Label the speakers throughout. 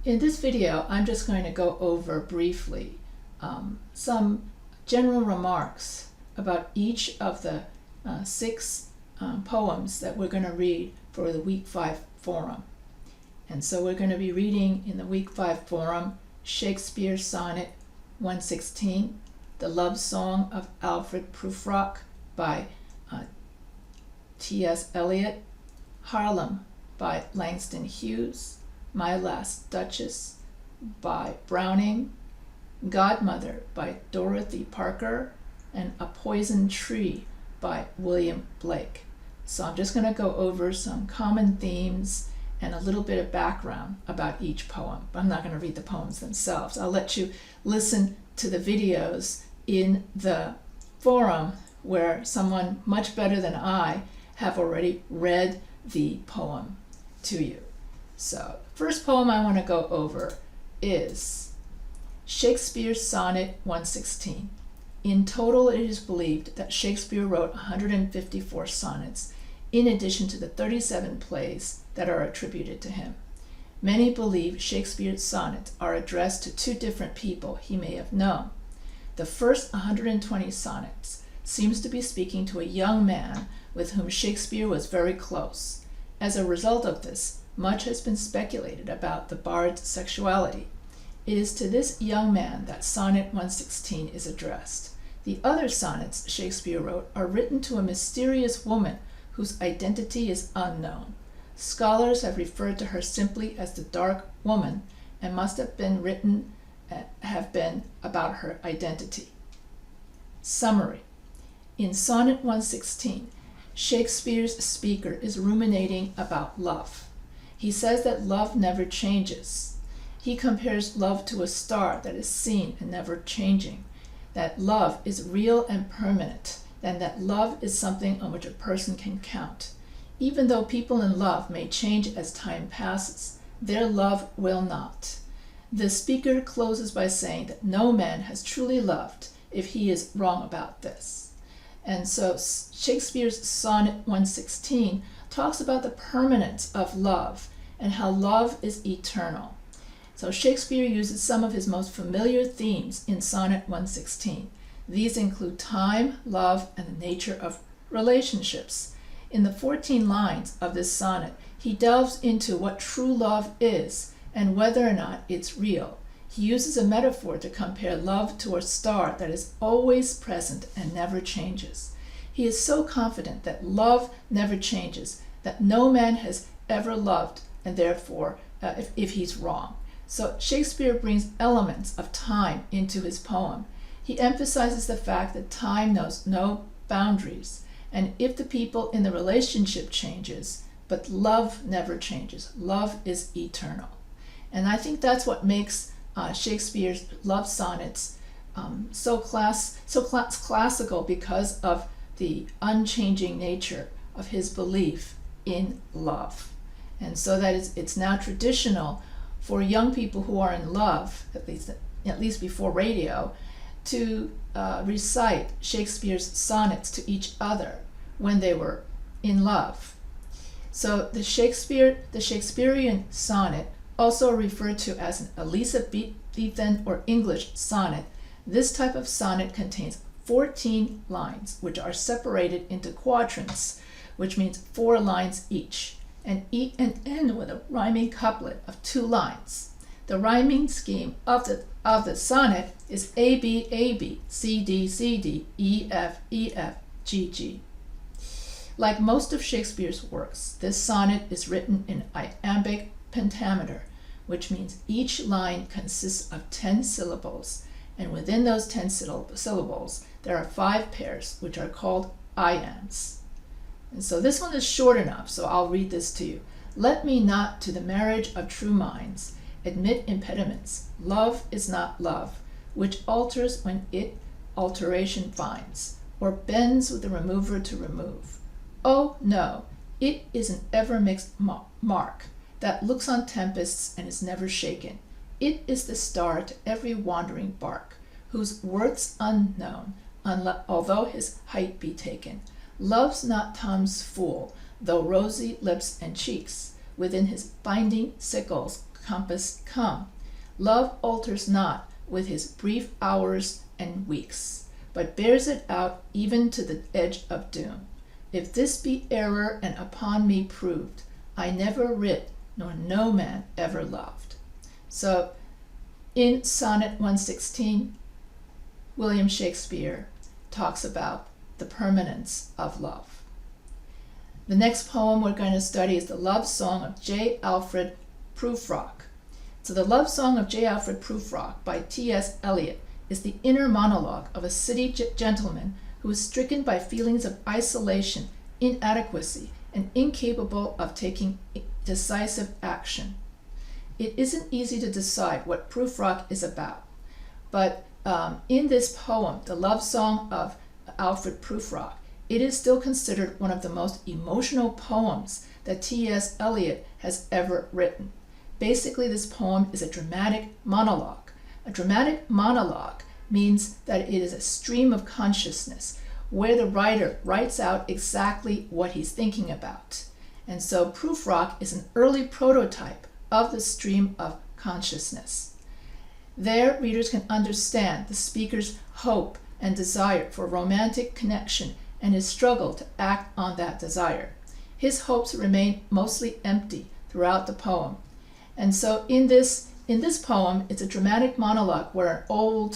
Speaker 1: In this video, I'm just going to go over briefly some general remarks about each of the six poems that we're going to read for the Week 5 Forum. And so we're going to be reading in the Week 5 Forum Shakespeare Sonnet 116, The Love Song of Alfred Prufrock by T.S. Eliot, Harlem by Langston Hughes, My Last Duchess by Browning, Godmother by Dorothy Parker, and A Poison Tree by William Blake. So I'm just going to go over some common themes and a little bit of background about each poem. I'm not going to read the poems themselves. I'll let you listen to the videos in the forum where someone much better than I have already read the poem to you. So, first poem I want to go over is Shakespeare's Sonnet 116. In total, it is believed that Shakespeare wrote 154 sonnets, in addition to the 37 plays that are attributed to him. Many believe Shakespeare's sonnets are addressed to two different people he may have known. The first 120 sonnets seems to be speaking to a young man with whom Shakespeare was very close. As a result of this, much has been speculated about the bard's sexuality. It is to this young man that Sonnet 116 is addressed. The other sonnets Shakespeare wrote are written to a mysterious woman whose identity is unknown. Scholars have referred to her simply as the Dark Woman and must have been about her identity. Summary. In Sonnet 116, Shakespeare's speaker is ruminating about love. He says that love never changes. He compares love to a star that is seen and never changing, that love is real and permanent, and that love is something on which a person can count. Even though people in love may change as time passes, their love will not. The speaker closes by saying that no man has truly loved if he is wrong about this. And so Shakespeare's Sonnet 116 talks about the permanence of love and how love is eternal. So Shakespeare uses some of his most familiar themes in Sonnet 116. These include time, love, and the nature of relationships. In the 14 lines of this sonnet, he delves into what true love is and whether or not it's real. He uses a metaphor to compare love to a star that is always present and never changes. He is so confident that love never changes, that no man has ever loved, and therefore, if he's wrong. So Shakespeare brings elements of time into his poem. He emphasizes the fact that time knows no boundaries, and if the people in the relationship changes, but love never changes. Love is eternal. And I think that's what makes Shakespeare's love sonnets so classical, because of the unchanging nature of his belief in love. And so that it's now traditional for young people who are in love, at least before radio, to recite Shakespeare's sonnets to each other when they were in love. So the Shakespearean sonnet, also referred to as an Elizabethan or English sonnet, this type of sonnet contains 14 lines, which are separated into quadrants, which means 4 lines each, and end with a rhyming couplet of 2 lines. The rhyming scheme of the sonnet is A B A B, C D C D, E F E F, G G. Like most of Shakespeare's works, this sonnet is written in iambic pentameter, which means each line consists of 10 syllables, and within those 10 syllables, there are 5 pairs, which are called iambs. And so this one is short enough, so I'll read this to you. Let me not to the marriage of true minds admit impediments. Love is not love, which alters when it alteration finds, or bends with the remover to remove. Oh no, it is an ever-mixed mark that looks on tempests and is never shaken. It is the star to every wandering bark, whose worth's unknown, although his height be taken. Love's not Tom's fool, though rosy lips and cheeks within his binding sickles compass come. Love alters not with his brief hours and weeks, but bears it out even to the edge of doom. If this be error and upon me proved, I never writ, nor no man ever loved. So in Sonnet 116, William Shakespeare talks about the permanence of love. The next poem we're going to study is the love song of J. Alfred Prufrock. So the love song of J. Alfred Prufrock by T.S. Eliot is the inner monologue of a city gentleman who is stricken by feelings of isolation, inadequacy, and incapable of taking decisive action. It isn't easy to decide what Prufrock is about, but in this poem, the love song of Alfred Prufrock, it is still considered one of the most emotional poems that T.S. Eliot has ever written. Basically, this poem is a dramatic monologue. A dramatic monologue means that it is a stream of consciousness where the writer writes out exactly what he's thinking about. And so Prufrock is an early prototype of the stream of consciousness. There, readers can understand the speaker's hope and desire for romantic connection and his struggle to act on that desire. His hopes remain mostly empty throughout the poem. And so in this poem, it's a dramatic monologue where an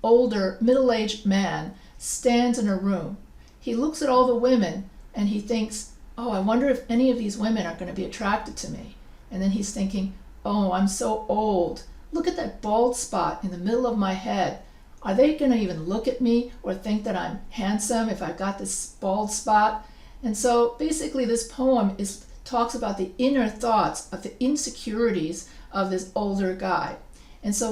Speaker 1: older, middle-aged man stands in a room. He looks at all the women and he thinks, oh, I wonder if any of these women are going to be attracted to me. And then he's thinking, oh, I'm so old. Look at that bald spot in the middle of my head. Are they going to even look at me or think that I'm handsome if I've got this bald spot? And so basically this poem talks about the inner thoughts of the insecurities of this older guy. And so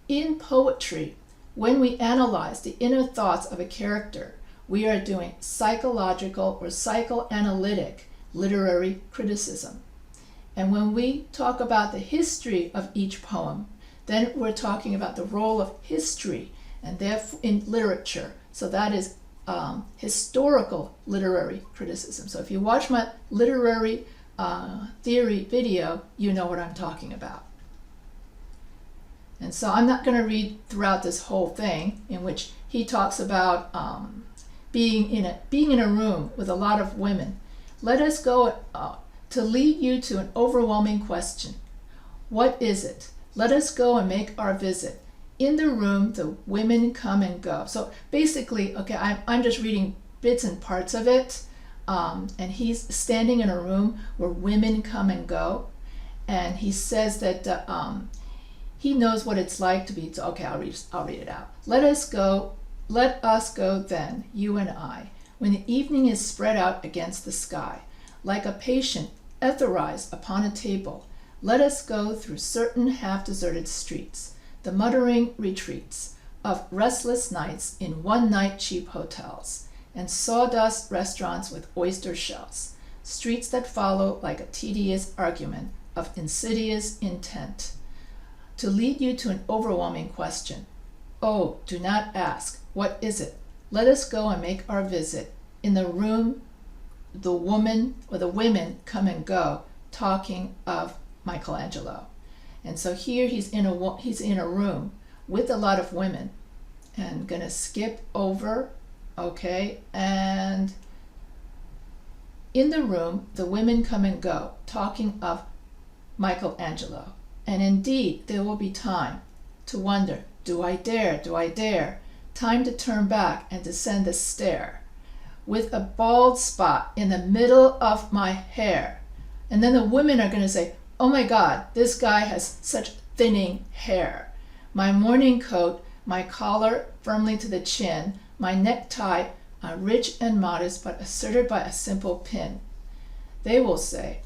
Speaker 1: in poetry, when we analyze the inner thoughts of a character, we are doing psychological or psychoanalytic literary criticism. And when we talk about the history of each poem, then we're talking about the role of history and therefore in literature. So that is historical literary criticism. So if you watch my literary theory video, you know what I'm talking about. And so I'm not going to read throughout this whole thing in which he talks about being in a room with a lot of women. Let us go to lead you to an overwhelming question. What is it? Let us go and make our visit. In the room, the women come and go. So basically, okay, I'm just reading bits and parts of it. And he's standing in a room where women come and go. And he says that he knows what it's like to be, okay, I'll read it out. Let us go then, you and I, when the evening is spread out against the sky, like a patient etherized upon a table. Let us go through certain half-deserted streets, the muttering retreats of restless nights in one-night cheap hotels, and sawdust restaurants with oyster shells, streets that follow like a tedious argument of insidious intent, to lead you to an overwhelming question. Oh, do not ask, what is it? Let us go and make our visit. In the room, the women or the women come and go, talking of Michelangelo. And so here he's in a room with a lot of women. And I'm going to skip over, okay, and in the room, the women come and go, talking of Michelangelo. And indeed, there will be time to wonder, do I dare, do I dare? Time to turn back and descend the stair with a bald spot in the middle of my hair. And then the women are going to say, oh my God, this guy has such thinning hair. My morning coat, my collar firmly to the chin, my necktie rich and modest but asserted by a simple pin. They will say,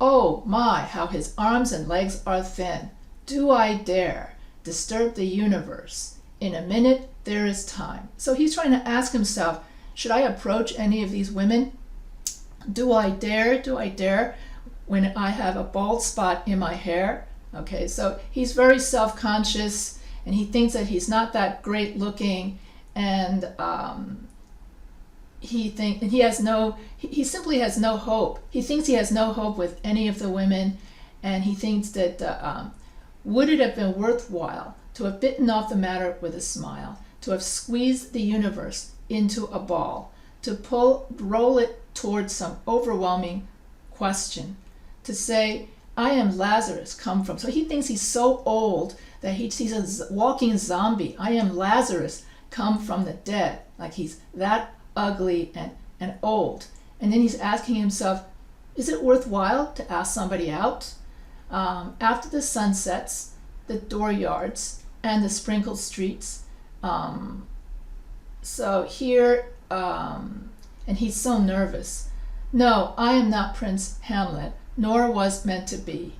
Speaker 1: oh my, how his arms and legs are thin. Do I dare disturb the universe? In a minute, there is time. So he's trying to ask himself, should I approach any of these women? Do I dare? Do I dare when I have a bald spot in my hair? Okay, so he's very self-conscious and he thinks that he's not that great looking, and he simply has no hope. He thinks he has no hope with any of the women, and he thinks that would it have been worthwhile to have bitten off the matter with a smile, to have squeezed the universe into a ball, to roll it towards some overwhelming question, to say, I am Lazarus come from. So he thinks he's so old that he's a walking zombie. I am Lazarus come from the dead. Like he's that ugly and old. And then he's asking himself, is it worthwhile to ask somebody out? After the sun sets, the dooryards, and the sprinkled streets. So here, and he's so nervous. No, I am not Prince Hamlet, nor was meant to be.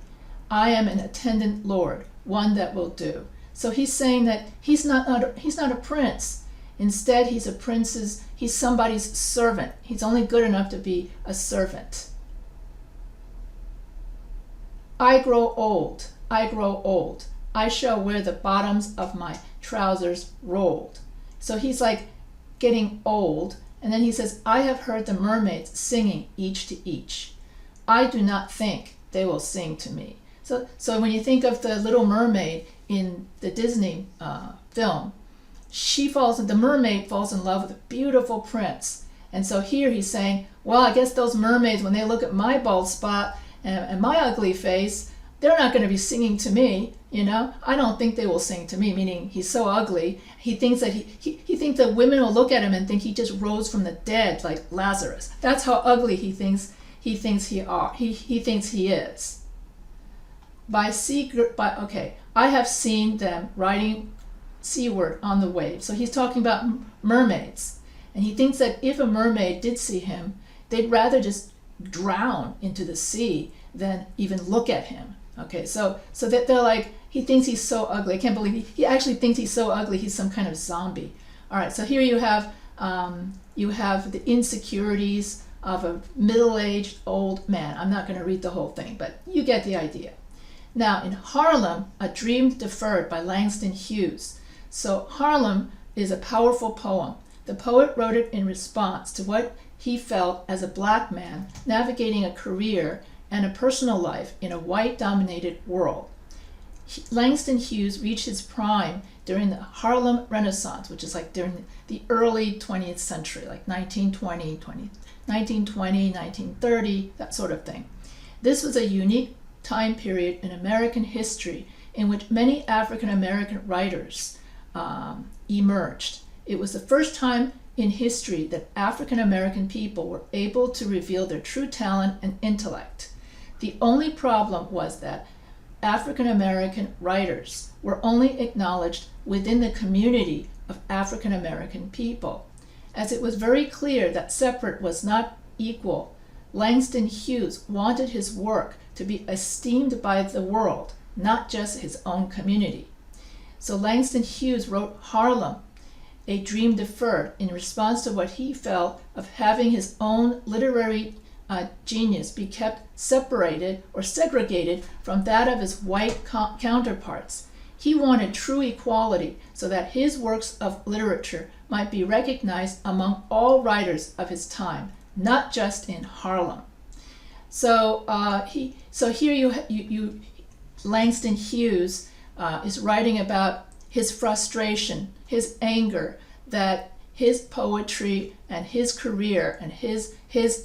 Speaker 1: I am an attendant lord, one that will do. So he's saying that he's not a prince. Instead, he's somebody's servant. He's only good enough to be a servant. I grow old, I grow old. I shall wear the bottoms of my trousers rolled. So he's like getting old. And then he says, I have heard the mermaids singing each to each. I do not think they will sing to me. So when you think of the Little Mermaid in the Disney film, the mermaid falls in love with a beautiful prince. And so here he's saying, well, I guess those mermaids, when they look at my bald spot and my ugly face, they're not going to be singing to me, I don't think they will sing to me, meaning he's so ugly. He thinks that he thinks that women will look at him and think he just rose from the dead like Lazarus. That's how ugly he thinks he thinks he is. I have seen them riding seaward on the waves. So he's talking about mermaids. And he thinks that if a mermaid did see him, they'd rather just drown into the sea than even look at him. Okay, so that they're like, he thinks he's so ugly. I can't believe he actually thinks he's so ugly, he's some kind of zombie. All right, so here you have the insecurities of a middle-aged old man. I'm not going to read the whole thing, but you get the idea. Now, in Harlem, A Dream Deferred by Langston Hughes. So Harlem is a powerful poem. The poet wrote it in response to what he felt as a black man navigating a career and a personal life in a white-dominated world. Langston Hughes reached his prime during the Harlem Renaissance, which is like during the early 20th century, like 1920, 1930, that sort of thing. This was a unique time period in American history in which many African American writers emerged. It was the first time in history that African American people were able to reveal their true talent and intellect. The only problem was that African American writers were only acknowledged within the community of African American people. As it was very clear that separate was not equal, Langston Hughes wanted his work to be esteemed by the world, not just his own community. So Langston Hughes wrote Harlem, A Dream Deferred, in response to what he felt of having his own literary genius be kept separated or segregated from that of his white counterparts. He wanted true equality so that his works of literature might be recognized among all writers of his time, not just in Harlem. So here Langston Hughes is writing about his frustration, his anger, that his poetry and his career and his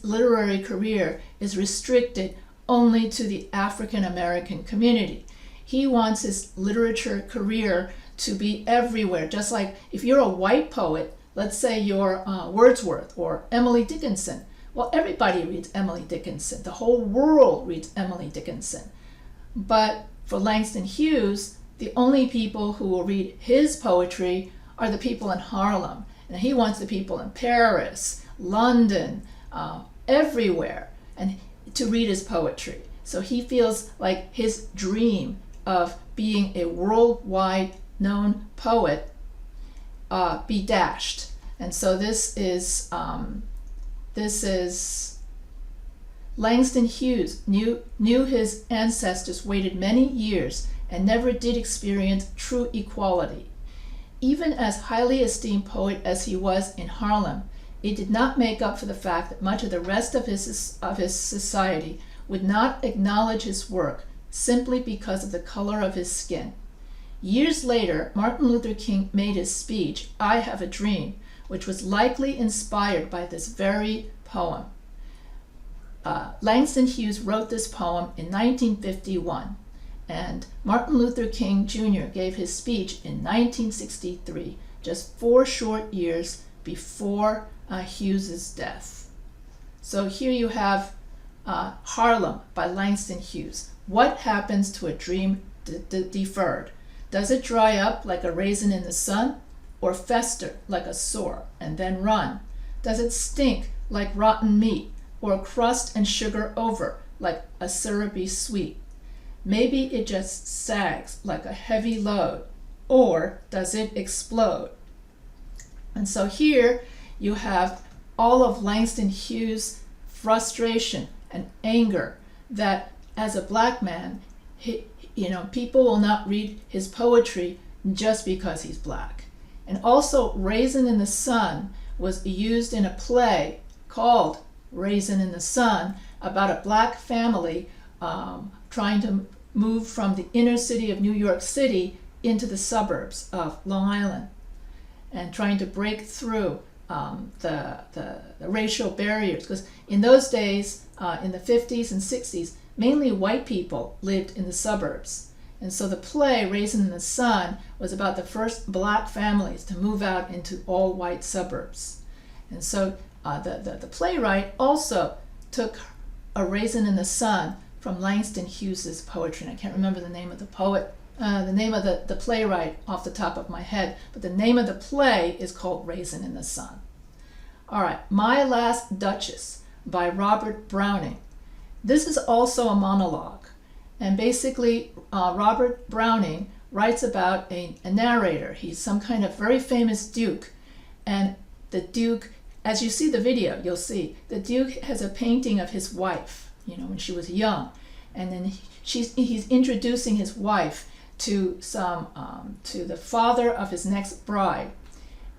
Speaker 1: literary career is restricted only to the African American community. He wants his literature career to be everywhere, just like if you're a white poet, let's say you're Wordsworth or Emily Dickinson. Well, everybody reads Emily Dickinson. The whole world reads Emily Dickinson. But for Langston Hughes, the only people who will read his poetry are the people in Harlem. And he wants the people in Paris, London, everywhere, and to read his poetry. So he feels like his dream of being a worldwide known poet be dashed. And so this is Langston Hughes knew his ancestors waited many years and never did experience true equality. Even as highly esteemed poet as he was in Harlem, it did not make up for the fact that much of the rest of his society would not acknowledge his work, simply because of the color of his skin. Years later, Martin Luther King made his speech, "I Have a Dream," which was likely inspired by this very poem. Langston Hughes wrote this poem in 1951, and Martin Luther King Jr. gave his speech in 1963, just 4 short years before Hughes's death. So here you have Harlem by Langston Hughes. What happens to a dream deferred? Does it dry up like a raisin in the sun, or fester like a sore and then run? Does it stink like rotten meat, or crust and sugar over like a syrupy sweet? Maybe it just sags like a heavy load, or does it explode? And so here you have all of Langston Hughes' frustration and anger that as a black man, people will not read his poetry just because he's black. And also, Raisin in the Sun was used in a play called Raisin in the Sun about a black family trying to move from the inner city of New York City into the suburbs of Long Island and trying to break through the racial barriers. Because in those days, in the 50s and 60s, mainly white people lived in the suburbs. And so the play, Raisin in the Sun, was about the first black families to move out into all white suburbs. And so the playwright also took a Raisin in the Sun from Langston Hughes's poetry. And I can't remember the name of the poet, the name of the playwright off the top of my head, but the name of the play is called Raisin in the Sun. All right, My Last Duchess by Robert Browning. This is also a monologue. And basically, Robert Browning writes about a narrator. He's some kind of very famous duke. And the duke, as you see the video, you'll see, the duke has a painting of his wife, when she was young. And then he's introducing his wife to the father of his next bride.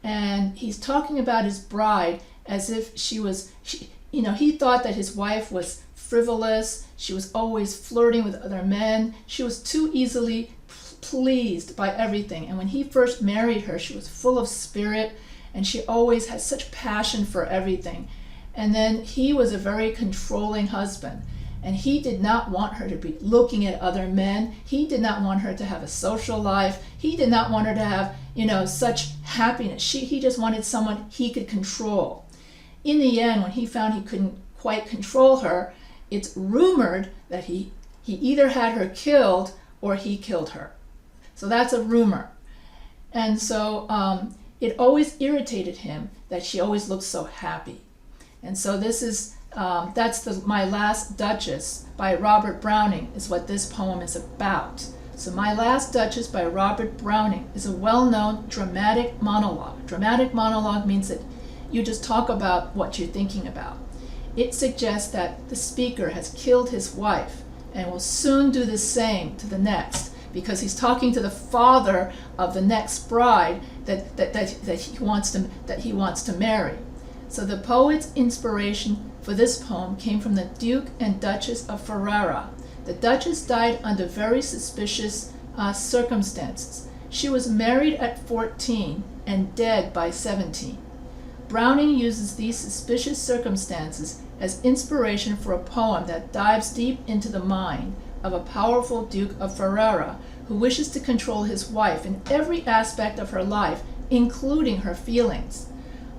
Speaker 1: And he's talking about his bride as if he thought that his wife was frivolous. She was always flirting with other men. She was too easily pleased by everything. And when he first married her, she was full of spirit, and she always had such passion for everything. And then he was a very controlling husband, and he did not want her to be looking at other men. He did not want her to have a social life. He did not want her to have, such happiness. He just wanted someone he could control. In the end, when he found he couldn't quite control her, it's rumored that he either had her killed or he killed her. So that's a rumor. And so it always irritated him that she always looked so happy. And so this is, My Last Duchess by Robert Browning is what this poem is about. So My Last Duchess by Robert Browning is a well-known dramatic monologue. Dramatic monologue means that you just talk about what you're thinking about. It suggests that the speaker has killed his wife and will soon do the same to the next, because he's talking to the father of the next bride that he wants to marry. So the poet's inspiration for this poem came from the Duke and Duchess of Ferrara. The Duchess died under very suspicious circumstances. She was married at 14 and dead by 17. Browning uses these suspicious circumstances as inspiration for a poem that dives deep into the mind of a powerful Duke of Ferrara who wishes to control his wife in every aspect of her life, including her feelings.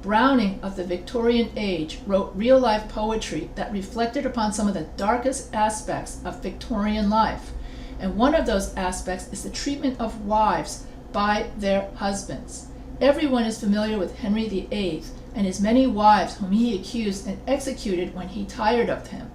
Speaker 1: Browning of the Victorian age wrote real-life poetry that reflected upon some of the darkest aspects of Victorian life. And one of those aspects is the treatment of wives by their husbands. Everyone is familiar with Henry VIII and his many wives whom he accused and executed when he tired of him.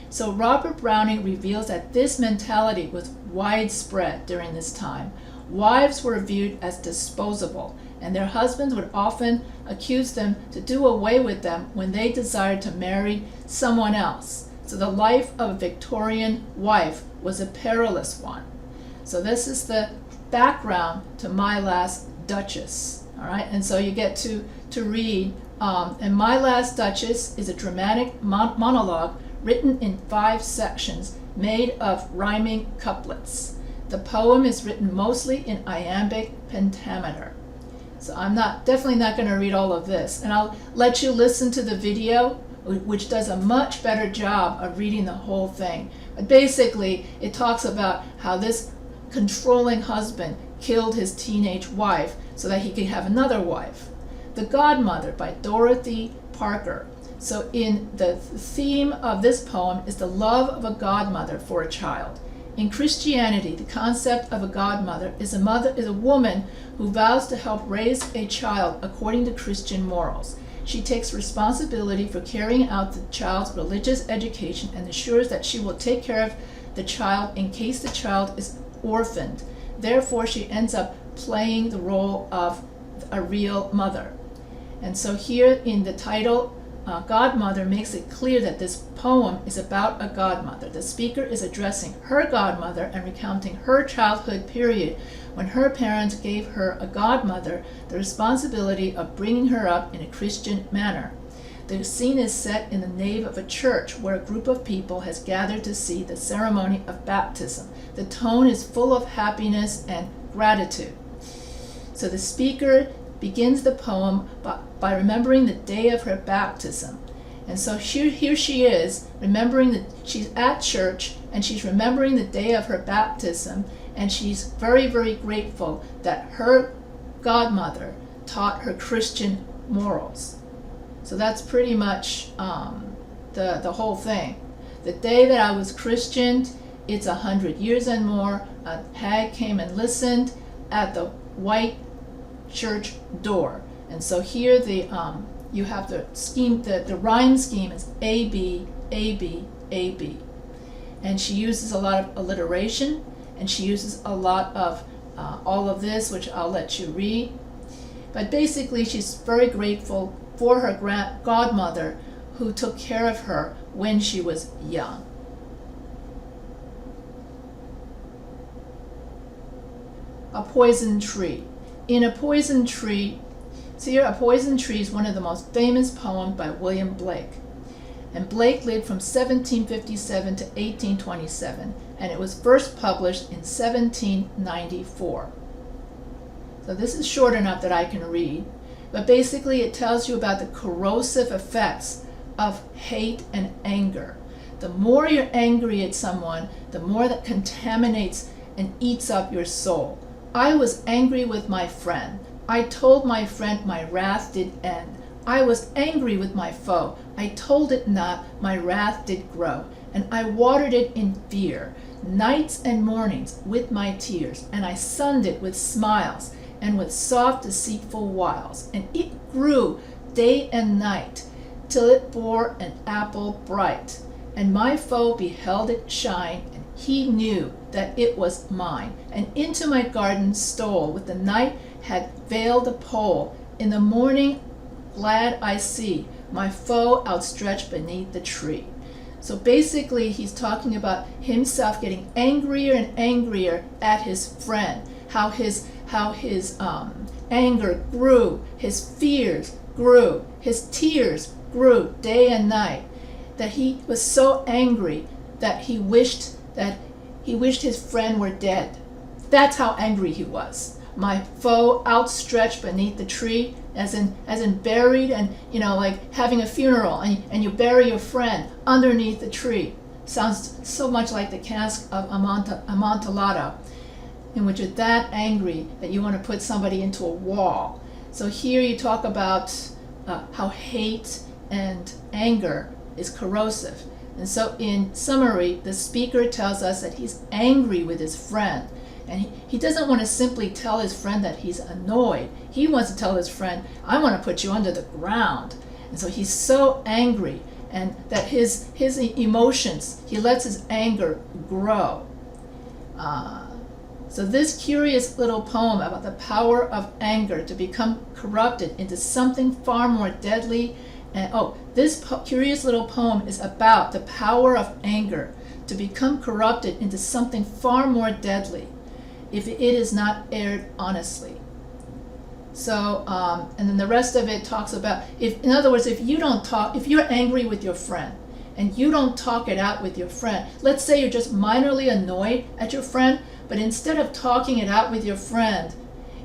Speaker 1: So Robert Browning reveals that this mentality was widespread during this time. Wives were viewed as disposable, and their husbands would often accuse them to do away with them when they desired to marry someone else. So the life of a Victorian wife was a perilous one. So this is the background to My Last Duchess. All right, and so you get to read, and My Last Duchess is a dramatic monologue written in 5 sections, made of rhyming couplets. The poem is written mostly in iambic pentameter. So I'm definitely not going to read all of this, and I'll let you listen to the video, which does a much better job of reading the whole thing. But basically, it talks about how this controlling husband killed his teenage wife so that he could have another wife. The Godmother by Dorothy Parker. So in the theme of this poem is the love of a godmother for a child. In Christianity, the concept of a godmother is a woman who vows to help raise a child according to Christian morals. She takes responsibility for carrying out the child's religious education and assures that she will take care of the child in case the child is orphaned. Therefore, she ends up playing the role of a real mother. And so here in the title, Godmother makes it clear that this poem is about a godmother. The speaker is addressing her godmother and recounting her childhood period when her parents gave her a godmother the responsibility of bringing her up in a Christian manner. The scene is set in the nave of a church where a group of people has gathered to see the ceremony of baptism. The tone is full of happiness and gratitude. So the speaker begins the poem by remembering the day of her baptism. And so here she is, remembering that she's at church and she's remembering the day of her baptism, and she's very, very grateful that her godmother taught her Christian morals. So that's pretty much the whole thing. The day that I was Christianed, it's 100 years and more, a hag came and listened at the white church door. And so here you have the scheme, the rhyme scheme is A, B, A, B, A, B. And she uses a lot of alliteration, and she uses a lot of all of this, which I'll let you read. But basically, she's very grateful for her godmother who took care of her when she was young. A poison tree. In A Poison Tree, so here A Poison Tree is one of the most famous poems by William Blake. And Blake lived from 1757 to 1827, and it was first published in 1794. So this is short enough that I can read, but basically it tells you about the corrosive effects of hate and anger. The more you're angry at someone, the more that contaminates and eats up your soul. I was angry with my friend. I told my friend my wrath did end. I was angry with my foe. I told it not, my wrath did grow. And I watered it in fear, nights and mornings with my tears. And I sunned it with smiles and with soft deceitful wiles. And it grew day and night till it bore an apple bright. And my foe beheld it shine, and he knew that it was mine, and into my garden stole. With the night had veiled the pole. In the morning glad I see my foe outstretched beneath the tree. So basically he's talking about himself getting angrier and angrier at his friend, how his anger grew, his fears grew, his tears grew day and night, that he was so angry that he wished his friend were dead. That's how angry he was. My foe outstretched beneath the tree, as in buried, and like having a funeral, and you bury your friend underneath the tree. Sounds so much like the cask of Amontillado, in which you're that angry that you want to put somebody into a wall. So here you talk about how hate and anger is corrosive. And so in summary, the speaker tells us that he's angry with his friend. And he doesn't want to simply tell his friend that he's annoyed. He wants to tell his friend, I want to put you under the ground. And so he's so angry, and that his emotions, he lets his anger grow. So this curious little poem about the power of anger to become corrupted into something far more deadly. And this curious little poem is about the power of anger to become corrupted into something far more deadly if it is not aired honestly. So, and then the rest of it talks about, if you're angry with your friend and you don't talk it out with your friend. Let's say you're just minorly annoyed at your friend, but instead of talking it out with your friend,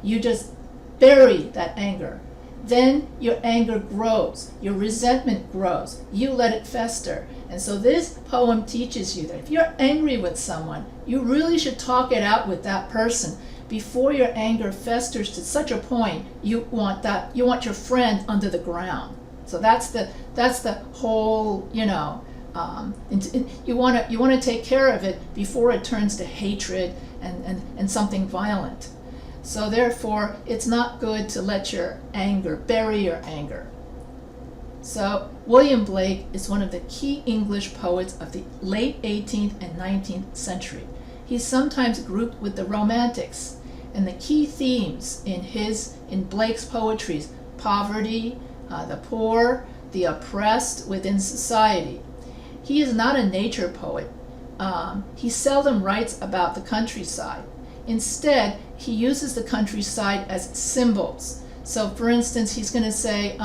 Speaker 1: you just bury that anger. Then your anger grows, your resentment grows, you let it fester. And so this poem teaches you that if you're angry with someone, you really should talk it out with that person before your anger festers to such a point you want your friend under the ground. So that's the whole, you want to take care of it before it turns to hatred and something violent. So therefore, it's not good to let your anger, bury your anger. So William Blake is one of the key English poets of the late 18th and 19th century. He's sometimes grouped with the Romantics, and the key themes in Blake's poetry: poverty, the poor, the oppressed within society. He is not a nature poet. He seldom writes about the countryside. Instead, he uses the countryside as symbols. So for instance, he's going to say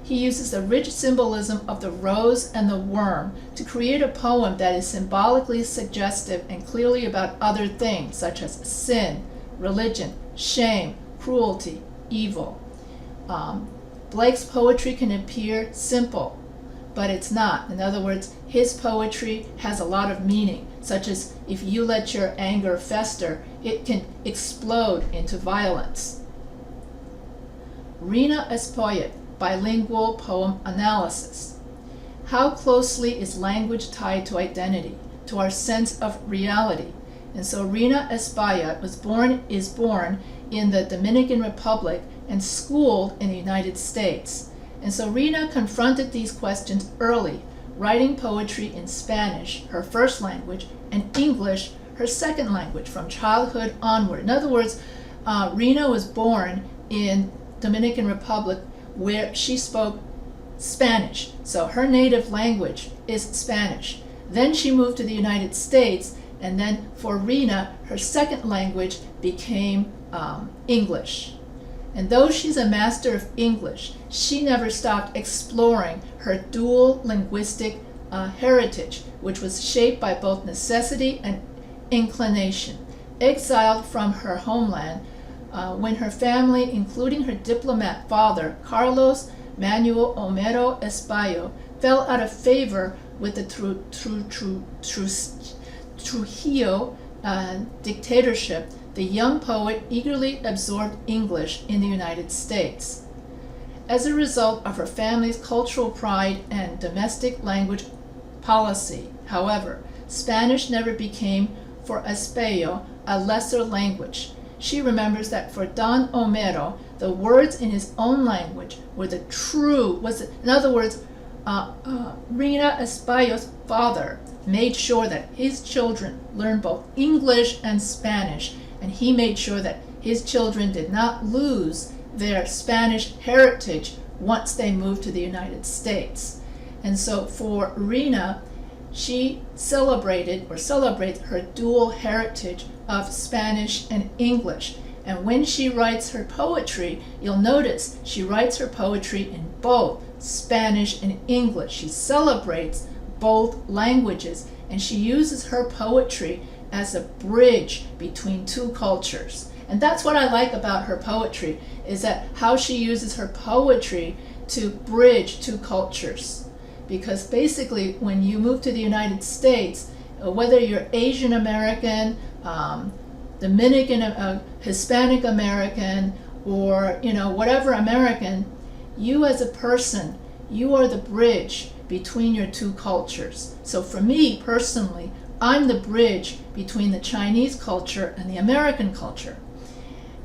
Speaker 1: he uses the rich symbolism of the rose and the worm to create a poem that is symbolically suggestive and clearly about other things such as sin, religion, shame, cruelty, evil. Blake's poetry can appear simple, but it's not. In other words, his poetry has a lot of meaning, such as if you let your anger fester, it can explode into violence. Rina as poet, bilingual poem analysis. How closely is language tied to identity, to our sense of reality? And so Rina Espaillat is born in the Dominican Republic and schooled in the United States. And so Rina confronted these questions early, writing poetry in Spanish, her first language, and English, her second language, from childhood onward. In other words, Rina was born in Dominican Republic where she spoke Spanish. So her native language is Spanish. Then she moved to the United States, and then for Rina, her second language became English. And though she's a master of English, she never stopped exploring her dual linguistic heritage, which was shaped by both necessity and inclination. Exiled from her homeland, when her family, including her diplomat father, Carlos Manuel Homero Espaillat, fell out of favor with the Trujillo dictatorship, the young poet eagerly absorbed English in the United States. As a result of her family's cultural pride and domestic language policy, however, Spanish never became for Espaillat a lesser language. She remembers that for Don Homero, the words in his own language were the true, in other words, Rina Espaillat's father made sure that his children learned both English and Spanish, and he made sure that his children did not lose their Spanish heritage once they moved to the United States. And so for Rina, she celebrates her dual heritage of Spanish and English. And when she writes her poetry, you'll notice she writes her poetry in both Spanish and English. She celebrates both languages, and she uses her poetry as a bridge between two cultures. And that's what I like about her poetry, is that how she uses her poetry to bridge two cultures. Because basically, when you move to the United States, whether you're Asian American, Dominican, Hispanic American, or whatever American, you as a person, you are the bridge between your two cultures. So for me personally, I'm the bridge between the Chinese culture and the American culture.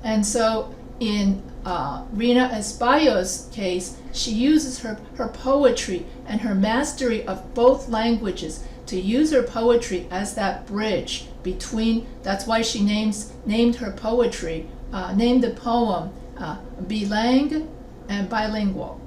Speaker 1: And so in Rina Espaillat's case, she uses her poetry and her mastery of both languages to use her poetry as that bridge between. That's why she named her poetry, named the poem Bilingue and Bilingual.